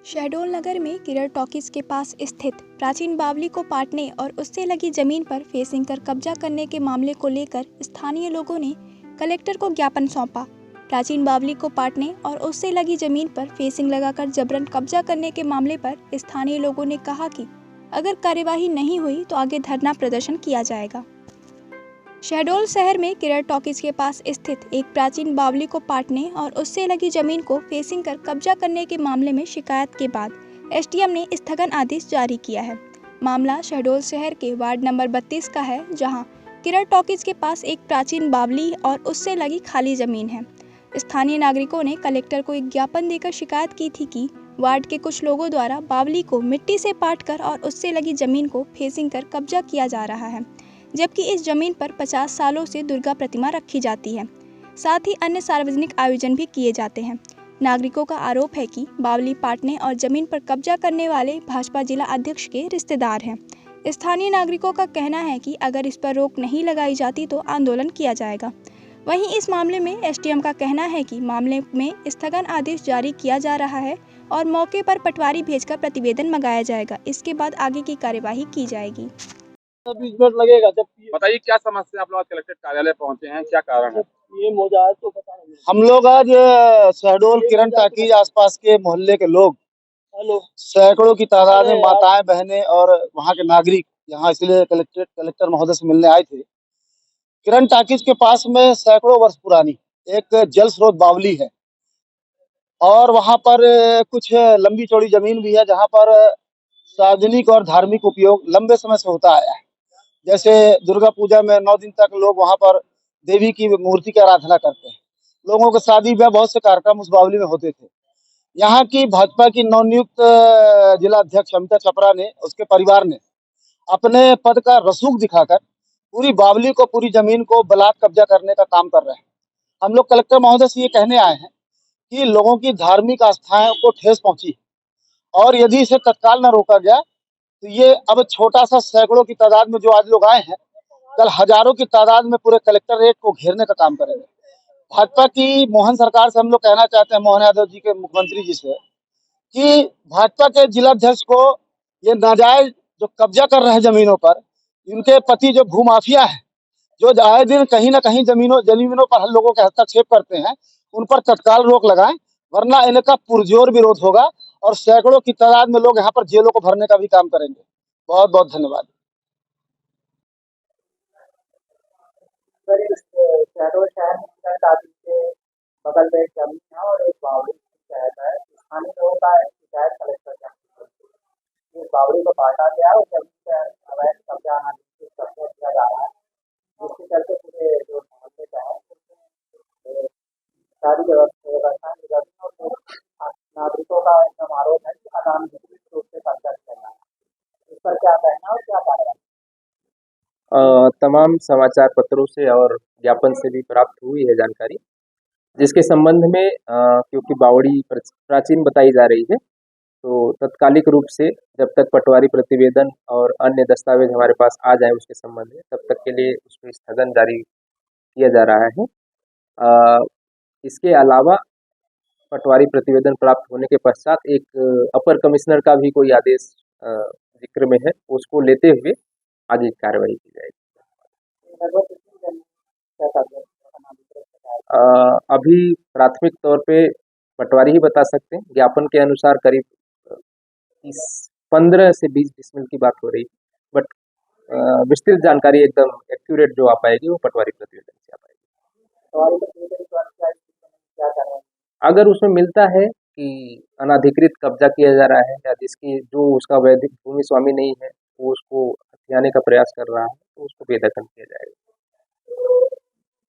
शहडोल नगर में किरण टॉकीज के पास स्थित प्राचीन बावली को पाटने और उससे लगी जमीन पर फेंसिंग कर कब्जा करने के मामले को लेकर स्थानीय लोगों ने कलेक्टर को ज्ञापन सौंपा। प्राचीन बावली को पाटने और उससे लगी जमीन पर फेंसिंग लगाकर जबरन कब्जा करने के मामले पर स्थानीय लोगों ने कहा कि अगर कार्यवाही नहीं हुई तो आगे धरना प्रदर्शन किया जाएगा। शहडोल शहर में किरण टॉकीज के पास स्थित एक प्राचीन बावली को पाटने और उससे लगी जमीन को फेंसिंग कर कब्जा करने के मामले में शिकायत के बाद एसडीएम ने स्थगन आदेश जारी किया है। मामला शहडोल शहर के वार्ड नंबर 32 का है, जहां किरण टॉकीज के पास एक प्राचीन बावली और उससे लगी खाली जमीन है। स्थानीय नागरिकों ने कलेक्टर को एक ज्ञापन देकर शिकायत की थी कि वार्ड के कुछ लोगों द्वारा बावली को मिट्टी से पाटकर और उससे लगी जमीन को फेंसिंग कर कब्जा किया जा रहा है, जबकि इस जमीन पर 50 सालों से दुर्गा प्रतिमा रखी जाती है। साथ ही अन्य सार्वजनिक आयोजन भी किए जाते हैं। नागरिकों का आरोप है कि बावली पाटने और जमीन पर कब्जा करने वाले भाजपा जिला अध्यक्ष के रिश्तेदार हैं। स्थानीय नागरिकों का कहना है कि अगर इस पर रोक नहीं लगाई जाती तो आंदोलन किया जाएगा। वहीं इस मामले में एसडीएम का कहना है कि मामले में स्थगन आदेश जारी किया जा रहा है और मौके पर पटवारी भेजकर प्रतिवेदन मंगाया जाएगा। इसके बाद आगे की कार्यवाही की जाएगी। 20 मिनट लगेगा। जब बताइए क्या समस्या आप लोग आज कलेक्ट्रेट कार्यालय पहुंचे हैं, क्या कारण है? ये मौजा तो पता नहीं। हम लोग आज शहडोल किरण टाकीज आसपास के मोहल्ले के लोग सैकड़ों की तादाद में माताएं, बहनें और वहां के नागरिक यहाँ इसलिए कलेक्टर महोदय से मिलने आए थे। किरण टाकीज के पास में सैकड़ों वर्ष पुरानी एक जल स्रोत बावली है और वहां पर कुछ लंबी चौड़ी जमीन भी है जहां पर सार्वजनिक और धार्मिक उपयोग लंबे समय से होता आया है। जैसे दुर्गा पूजा में 9 दिन तक लोग वहां पर देवी की मूर्ति की आराधना करते हैं। लोगों के शादी ब्याह बहुत से कार्यक्रम उस बावली में होते थे। यहाँ की भाजपा की नवनियुक्त जिला अध्यक्ष अमिता चपरा ने, उसके परिवार ने अपने पद का रसूख दिखाकर पूरी बावली को, पूरी जमीन को बलात् कब्जा करने का काम कर रहे हैं। हम लोग कलेक्टर महोदय से ये कहने आए हैं कि लोगों की धार्मिक आस्थाओं को ठेस पहुंची और यदि इसे तत्काल न रोका गया तो ये अब छोटा सा सैकड़ों की तादाद में जो आज लोग आए हैं, कल हजारों की तादाद में पूरे कलेक्टरेट को घेरने का काम करेंगे। भाजपा की मोहन सरकार से हम लोग कहना चाहते हैं, मोहन यादव जी के मुख्यमंत्री जी से, कि भाजपा के जिलाध्यक्ष को ये नाजायज जो कब्जा कर रहे हैं जमीनों पर, इनके पति जो भूमाफिया है, जो आए दिन कहीं ना कहीं जमीनों पर लोगों के हस्तक्षेप करते हैं, उन पर तत्काल रोक लगाएं, वरना इनका पुरजोर विरोध होगा और सैकड़ों की तादाद में लोग यहाँ पर जेलों को भरने का भी काम करेंगे। बहुत बहुत धन्यवाद। शहडोल शहर में किरण टाकीज के बगल में एक जमीन है और एक बावली शहर है। स्थानीय लोगों का शिकायत कलेक्टर के इस बावली को काटा गया और जमीन पर अवैध कब्जा किया जा रहा है, जिसके चलते पूरे जो मोहल्ले का है सारी व्यवस्था और नागरिकों का एकदम आरोप है कि अनाधिकृत रूप से कब्जा किया जा रहा है। इस पर क्या कहना और क्या कार्रवाई? तमाम समाचार पत्रों से और ज्ञापन से भी प्राप्त हुई है जानकारी, जिसके संबंध में क्योंकि बावड़ी प्राचीन बताई जा रही है, तो तत्कालिक रूप से जब तक पटवारी प्रतिवेदन और अन्य दस्तावेज हमारे पास आ जाए उसके संबंध में, तब तक के लिए उसमें स्थगन जारी किया जा रहा है। इसके अलावा पटवारी प्रतिवेदन प्राप्त होने के पश्चात एक अपर कमिश्नर का भी कोई आदेश जिक्र में है, उसको लेते हुए आगे कार्रवाई की जाएगी। अभी प्राथमिक तौर पे पटवारी ही बता सकते हैं। ज्ञापन के अनुसार करीब 15 से 20 डिसमिल की बात हो रही है, बट विस्तृत जानकारी एकदम एक्यूरेट जो आ पाएगी वो पटवारी प्रतिवेदन से आ पाएगी। अगर उसमें मिलता है कि अनाधिकृत कब्जा किया जा रहा है या जिसकी जो उसका वैधिक भूमि स्वामी नहीं है वो उसको हथियाने का प्रयास कर रहा है, तो उसको बेदखल किया जाएगा।